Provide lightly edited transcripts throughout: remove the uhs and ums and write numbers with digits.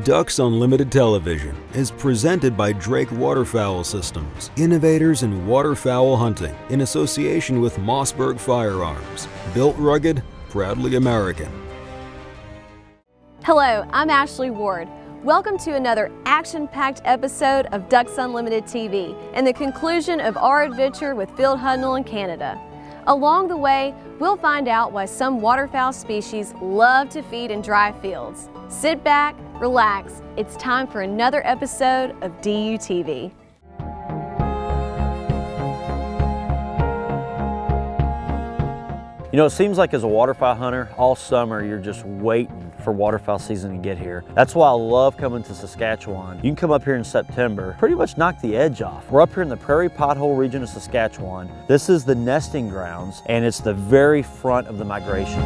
Ducks Unlimited Television is presented by Drake Waterfowl Systems, innovators in waterfowl hunting, in association with Mossberg Firearms. Built rugged, proudly American. Hello, I'm Ashley Ward. Welcome to another action-packed episode of Ducks Unlimited TV and the conclusion of our adventure with Field Hunnell in Canada. Along the way, we'll find out why some waterfowl species love to feed in dry fields. Sit back, relax. It's time for another episode of DUTV. You know, it seems like as a waterfowl hunter, all summer you're just waiting for waterfowl season to get here. That's why I love coming to Saskatchewan. You can come up here in September, pretty much knock the edge off. We're up here in the Prairie Pothole region of Saskatchewan. This is the nesting grounds, and it's the very front of the migration.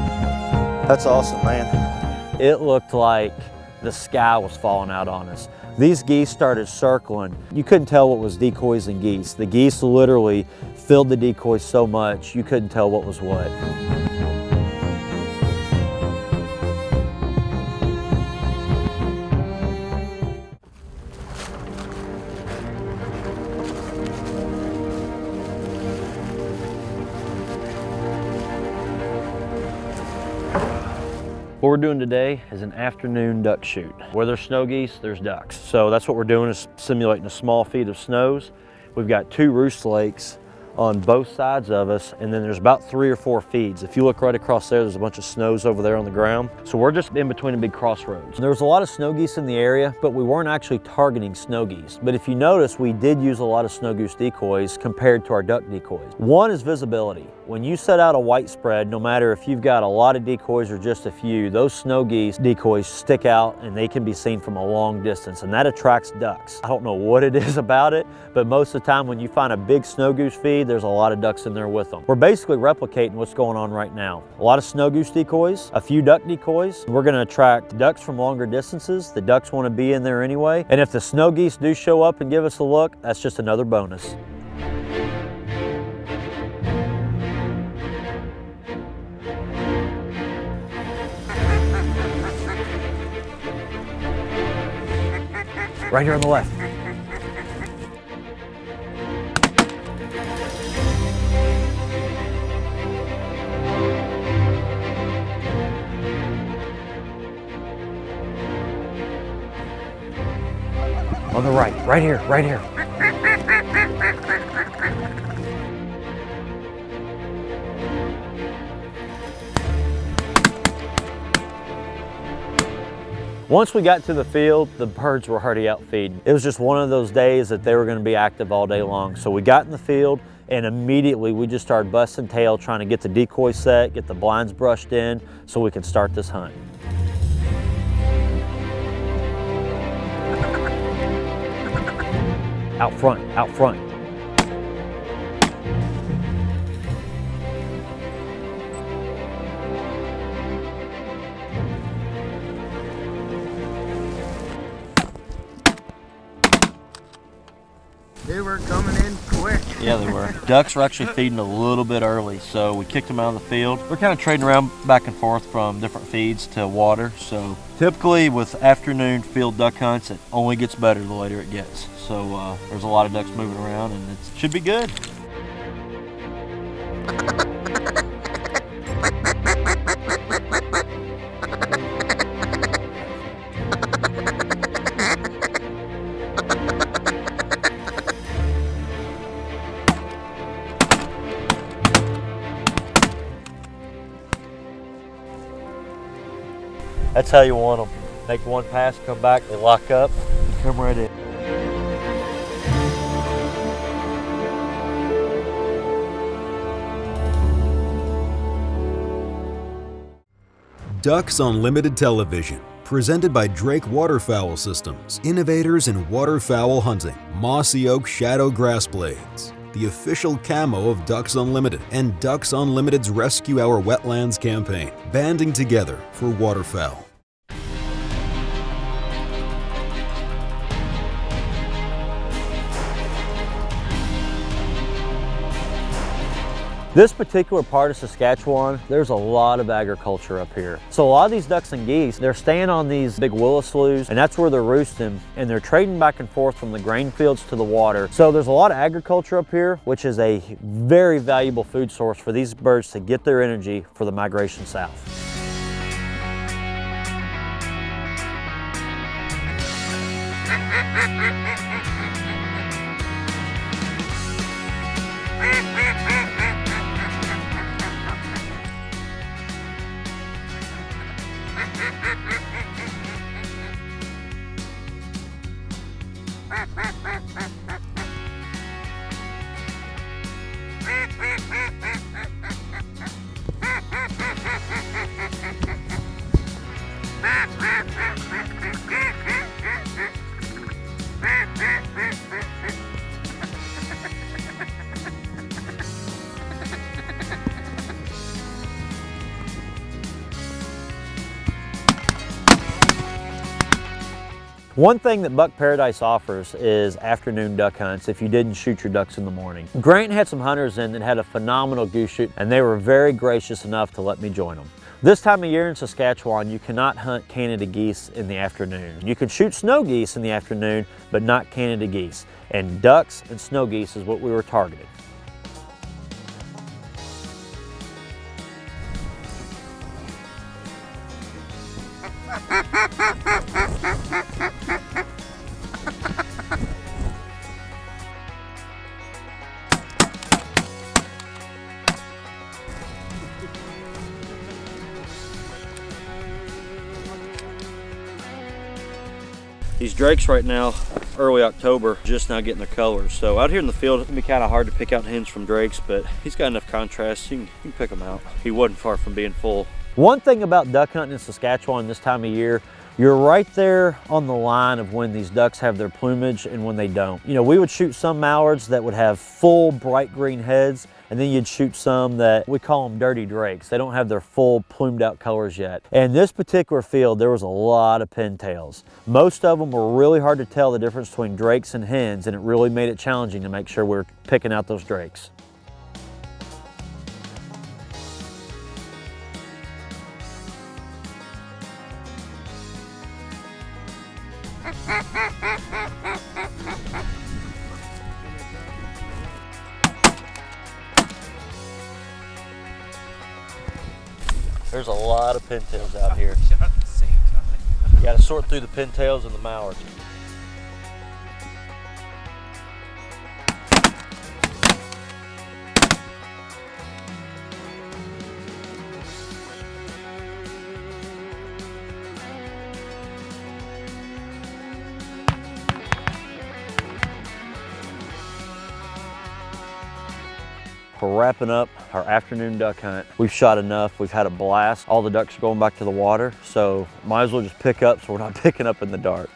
That's awesome, man. It looked like the sky was falling out on us. These geese started circling. You couldn't tell what was decoys and geese. The geese literally filled the decoys so much you couldn't tell what was what. What we're doing today is an afternoon duck shoot. Where there's snow geese, there's ducks. So that's what we're doing, is simulating a small feed of snows. We've got 2 roost lakes on both sides of us, and then there's about 3 or 4 feeds. If you look right across there, there's a bunch of snows over there on the ground. So we're just in between a big crossroads. There was a lot of snow geese in the area, but we weren't actually targeting snow geese. But if you notice, we did use a lot of snow goose decoys compared to our duck decoys. One is visibility. When you set out a white spread, no matter if you've got a lot of decoys or just a few, those snow geese decoys stick out and they can be seen from a long distance, and that attracts ducks. I don't know what it is about it, but most of the time when you find a big snow goose feed, there's a lot of ducks in there with them. We're basically replicating what's going on right now. A lot of snow goose decoys, a few duck decoys. We're gonna attract ducks from longer distances. The ducks wanna be in there anyway. And if the snow geese do show up and give us a look, that's just another bonus. Right here on the left. On the right here, right here. Once we got to the field, the birds were already out feeding. It was just one of those days that they were gonna be active all day long. So we got in the field and immediately we just started busting tail, trying to get the decoy set, get the blinds brushed in so we can start this hunt. Out front, out front. They were coming in quick. Yeah, they were. Ducks were actually feeding a little bit early, so we kicked them out of the field. We're kind of trading around back and forth from different feeds to water. So typically with afternoon field duck hunts, it only gets better the later it gets. So there's a lot of ducks moving around and it should be good. That's how you want them. Make one pass, come back, they lock up, and come right in. Ducks Unlimited Television, presented by Drake Waterfowl Systems, innovators in waterfowl hunting. Mossy Oak Shadow Grass Blades, the official camo of Ducks Unlimited, and Ducks Unlimited's Rescue Our Wetlands campaign, banding together for waterfowl. This particular part of Saskatchewan, there's a lot of agriculture up here. So a lot of these ducks and geese, they're staying on these big willow sloughs, and that's where they're roosting, and they're trading back and forth from the grain fields to the water. So there's a lot of agriculture up here, which is a very valuable food source for these birds to get their energy for the migration south. One thing that Buck Paradise offers is afternoon duck hunts if you didn't shoot your ducks in the morning. Grant had some hunters in that had a phenomenal goose shoot, and they were very gracious enough to let me join them. This time of year in Saskatchewan, you cannot hunt Canada geese in the afternoon. You can shoot snow geese in the afternoon, but not Canada geese. And ducks and snow geese is what we were targeting. These drakes right now, early October, just now getting their colors. So out here in the field, it can be kind of hard to pick out hens from drakes, but he's got enough contrast, you can pick them out. He wasn't far from being full. One thing about duck hunting in Saskatchewan this time of year, you're right there on the line of when these ducks have their plumage and when they don't. You know, we would shoot some mallards that would have full bright green heads, and then you'd shoot some that we call them dirty drakes. They don't have their full plumed out colors yet. And this particular field, there was a lot of pintails. Most of them were really hard to tell the difference between drakes and hens, and it really made it challenging to make sure we're picking out those drakes. There's a lot of pintails out here. You gotta sort through the pintails and the mallards. We're wrapping up our afternoon duck hunt. We've shot enough, we've had a blast. All the ducks are going back to the water, so might as well just pick up so we're not picking up in the dark.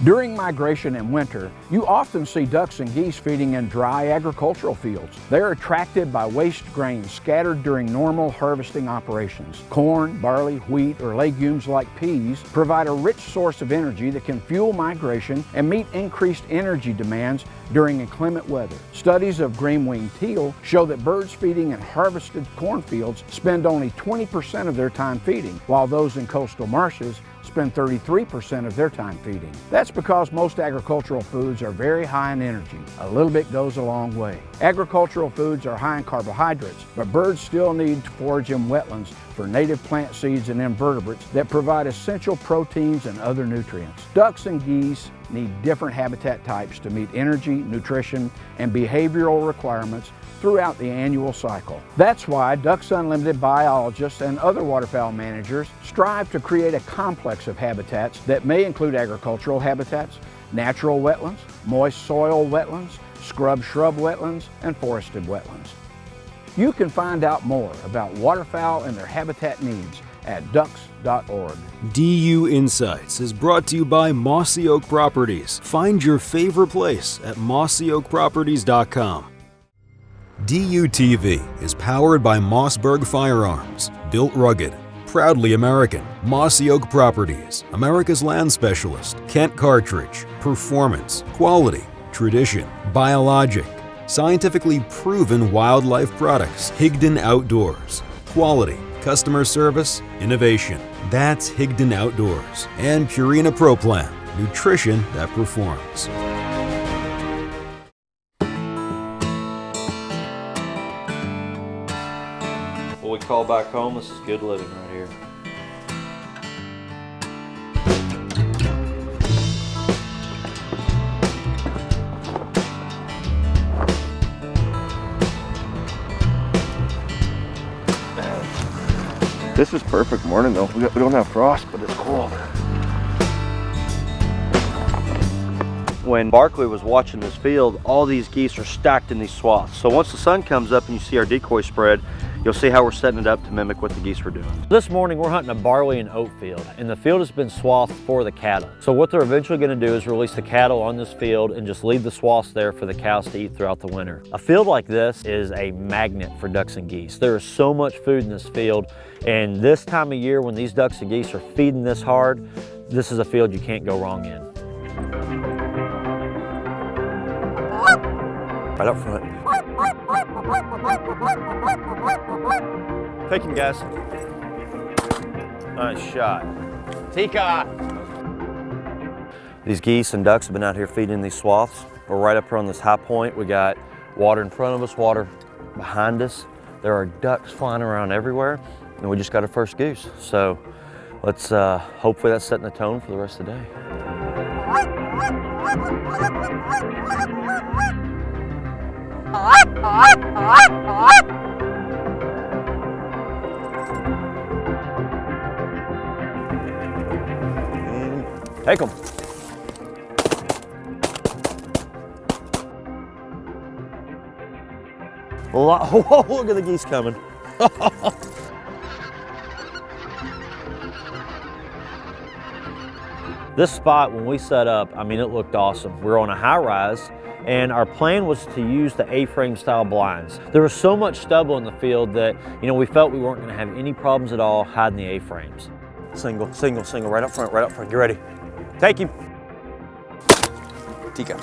During migration in winter, you often see ducks and geese feeding in dry agricultural fields. They are attracted by waste grains scattered during normal harvesting operations. Corn, barley, wheat, or legumes like peas provide a rich source of energy that can fuel migration and meet increased energy demands during inclement weather. Studies of green-winged teal show that birds feeding in harvested cornfields spend only 20% of their time feeding, while those in coastal marshes spend 33% of their time feeding. That's because most agricultural foods are very high in energy. A little bit goes a long way. Agricultural foods are high in carbohydrates, but birds still need to forage in wetlands for native plant seeds and invertebrates that provide essential proteins and other nutrients. Ducks and geese need different habitat types to meet energy, nutrition, and behavioral requirements throughout the annual cycle. That's why Ducks Unlimited biologists and other waterfowl managers strive to create a complex of habitats that may include agricultural habitats, natural wetlands, moist soil wetlands, scrub shrub wetlands, and forested wetlands. You can find out more about waterfowl and their habitat needs at ducks.org. DU Insights is brought to you by Mossy Oak Properties. Find your favorite place at mossyoakproperties.com. DUTV is powered by Mossberg Firearms, built rugged, proudly American. Mossy Oak Properties, America's land specialist. Kent Cartridge, performance, quality, tradition, biologic, scientifically proven wildlife products. Higdon Outdoors, quality, customer service, innovation. That's Higdon Outdoors. And Purina Pro Plan, nutrition that performs. What we call back home, this is good living right here. This is perfect morning though. We don't have frost, but it's cold. When Barkley was watching this field, all these geese are stacked in these swaths. So once the sun comes up and you see our decoy spread, you'll see how we're setting it up to mimic what the geese were doing. This morning we're hunting a barley and oat field, and the field has been swathed for the cattle. So what they're eventually going to do is release the cattle on this field and just leave the swaths there for the cows to eat throughout the winter. A field like this is a magnet for ducks and geese. There is so much food in this field, and this time of year when these ducks and geese are feeding this hard, this is a field you can't go wrong in. Right up front. Take him, guys. Nice shot. Tika! These geese and ducks have been out here feeding these swaths. We're right up here on this high point. We got water in front of us, water behind us. There are ducks flying around everywhere, and we just got our first goose. So let's hopefully that's setting the tone for the rest of the day. Take them. Whoa, look at the geese coming. This spot, when we set up, I mean, it looked awesome. We're on a high rise, and our plan was to use the A-frame style blinds. There was so much stubble in the field that, you know, we felt we weren't gonna have any problems at all hiding the A-frames. Single, single, single, right up front, right up front. Get ready. Take him. Tika.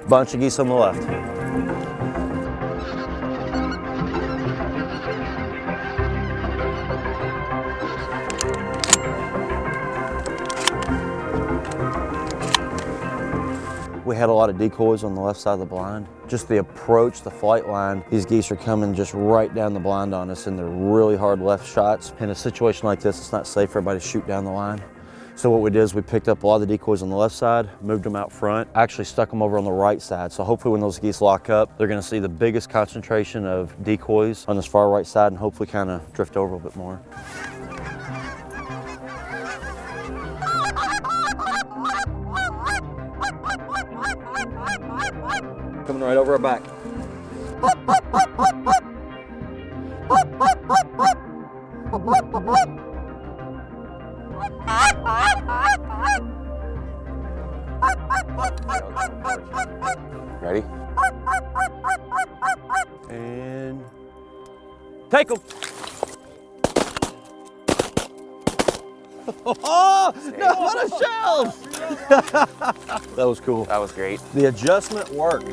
Bunch of geese on the left. We had a lot of decoys on the left side of the blind. Just the approach, the flight line, these geese are coming just right down the blind on us, and they're really hard left shots. In a situation like this, it's not safe for everybody to shoot down the line. So what we did is we picked up a lot of the decoys on the left side, moved them out front, actually stuck them over on the right side. So hopefully when those geese lock up, they're gonna see the biggest concentration of decoys on this far right side and hopefully kind of drift over a bit more. Coming right over our back. Ready? And take them. Oh, no, what a shell! That was cool. That was great. The adjustment worked.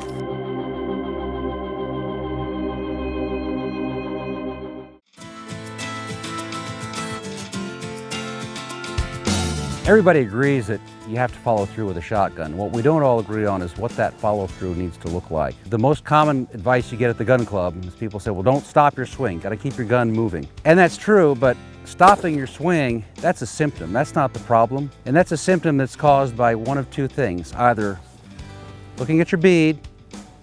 Everybody agrees that you have to follow through with a shotgun. What we don't all agree on is what that follow through needs to look like. The most common advice you get at the gun club is people say, well, don't stop your swing, gotta keep your gun moving. And that's true, but stopping your swing, that's a symptom, that's not the problem. And that's a symptom that's caused by one of two things, either looking at your bead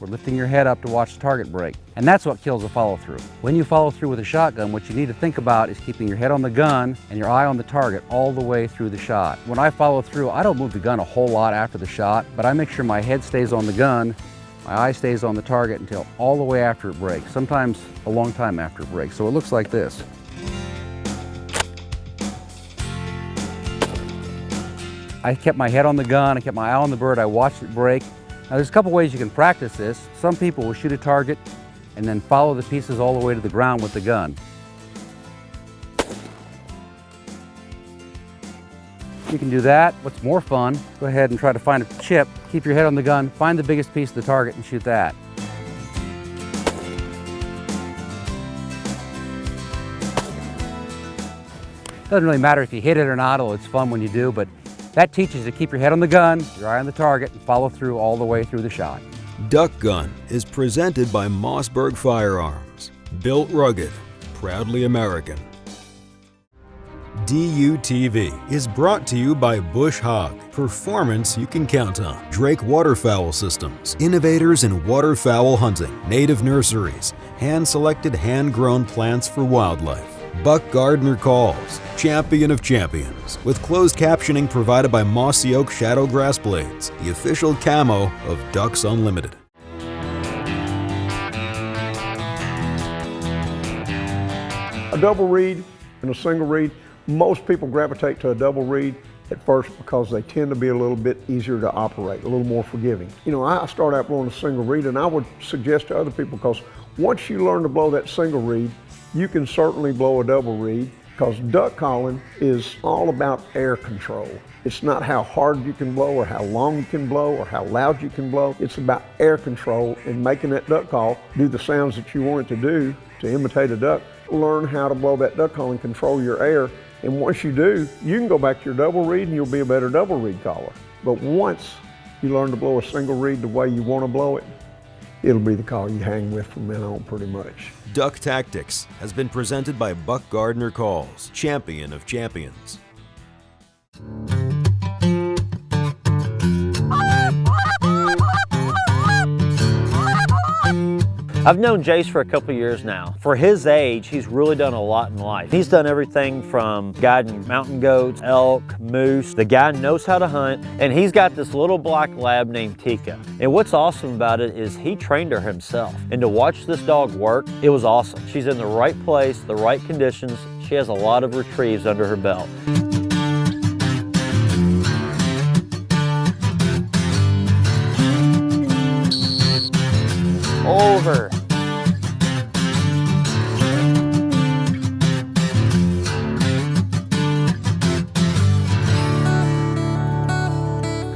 or lifting your head up to watch the target break. And that's what kills a follow through. When you follow through with a shotgun, what you need to think about is keeping your head on the gun and your eye on the target all the way through the shot. When I follow through, I don't move the gun a whole lot after the shot, but I make sure my head stays on the gun, my eye stays on the target until all the way after it breaks, sometimes a long time after it breaks. So it looks like this. I kept my head on the gun, I kept my eye on the bird, I watched it break. Now there's a couple ways you can practice this. Some people will shoot a target and then follow the pieces all the way to the ground with the gun. You can do that. What's more fun, go ahead and try to find a chip, keep your head on the gun, find the biggest piece of the target and shoot that. Doesn't really matter if you hit it or not, although it's fun when you do, but that teaches you to keep your head on the gun, your eye on the target, and follow through all the way through the shot. Duck Gun is presented by Mossberg Firearms. Built rugged, proudly American. DUTV is brought to you by Bush Hog, performance you can count on. Drake Waterfowl Systems, innovators in waterfowl hunting. Native Nurseries, hand-selected, hand-grown plants for wildlife. Buck Gardner Calls, champion of champions, with closed captioning provided by Mossy Oak Shadow Grass Blades, the official camo of Ducks Unlimited. A double reed and a single reed, most people gravitate to a double reed at first because they tend to be a little bit easier to operate, a little more forgiving. You know, I start out blowing a single reed, and I would suggest to other people, because once you learn to blow that single reed, you can certainly blow a double reed, because duck calling is all about air control. It's not how hard you can blow or how long you can blow or how loud you can blow. It's about air control and making that duck call do the sounds that you want it to do to imitate a duck. Learn how to blow that duck call and control your air. And once you do, you can go back to your double reed and you'll be a better double reed caller. But once you learn to blow a single reed the way you want to blow it, it'll be the call you hang with from then on pretty much. Duck Tactics has been presented by Buck Gardner Calls, champion of champions. I've known Jace for a couple years now. For his age, he's really done a lot in life. He's done everything from guiding mountain goats, elk, moose. The guy knows how to hunt, and he's got this little black lab named Tika. And what's awesome about it is he trained her himself. And to watch this dog work, it was awesome. She's in the right place, the right conditions. She has a lot of retrieves under her belt. Over.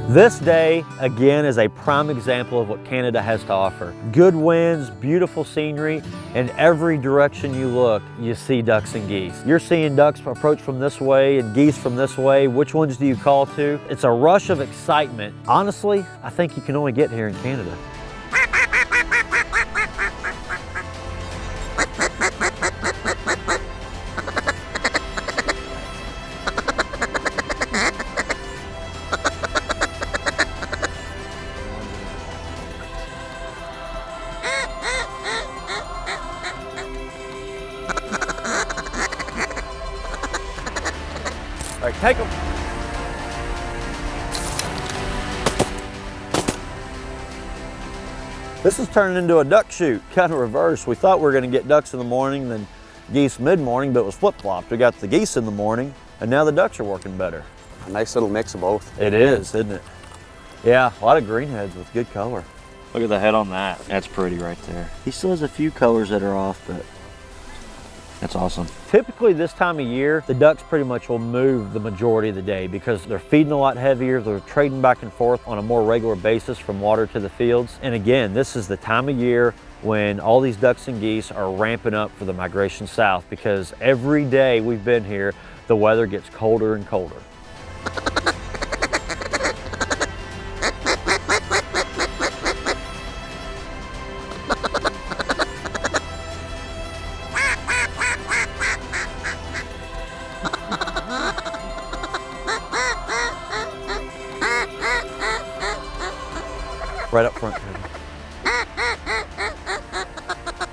This day, again, is a prime example of what Canada has to offer. Good winds, beautiful scenery, and every direction you look, you see ducks and geese. You're seeing ducks approach from this way and geese from this way. Which ones do you call to? It's a rush of excitement. Honestly, I think you can only get here in Canada. All right, take them. This is turning into a duck shoot, kind of reverse. We thought we were gonna get ducks in the morning, then geese mid-morning, but it was flip-flopped. We got the geese in the morning, and now the ducks are working better. A nice little mix of both. It is, isn't it? Yeah, a lot of green heads with good color. Look at the head on that. That's pretty right there. He still has a few colors that are off, but that's awesome. Typically this time of year, the ducks pretty much will move the majority of the day because they're feeding a lot heavier, they're trading back and forth on a more regular basis from water to the fields. And again, this is the time of year when all these ducks and geese are ramping up for the migration south, because every day we've been here, the weather gets colder and colder. Right up front.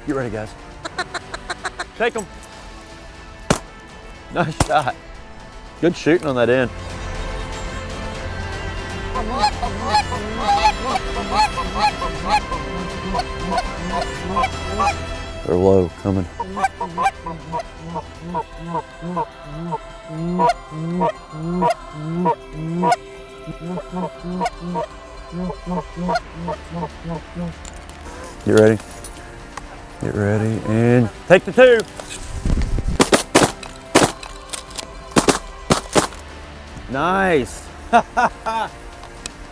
Get ready, guys. Take them. Nice shot. Good shooting on that end. They're low, coming. Get ready. Get ready and take the two. Nice. That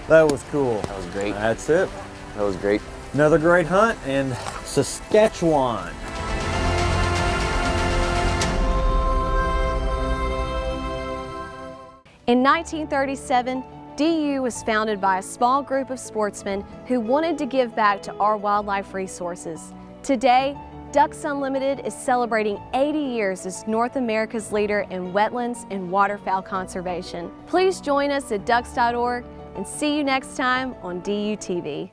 was cool. That was great. That's it. That was great. Another great hunt in Saskatchewan. In 1937, DU was founded by a small group of sportsmen who wanted to give back to our wildlife resources. Today, Ducks Unlimited is celebrating 80 years as North America's leader in wetlands and waterfowl conservation. Please join us at ducks.org and see you next time on DU TV.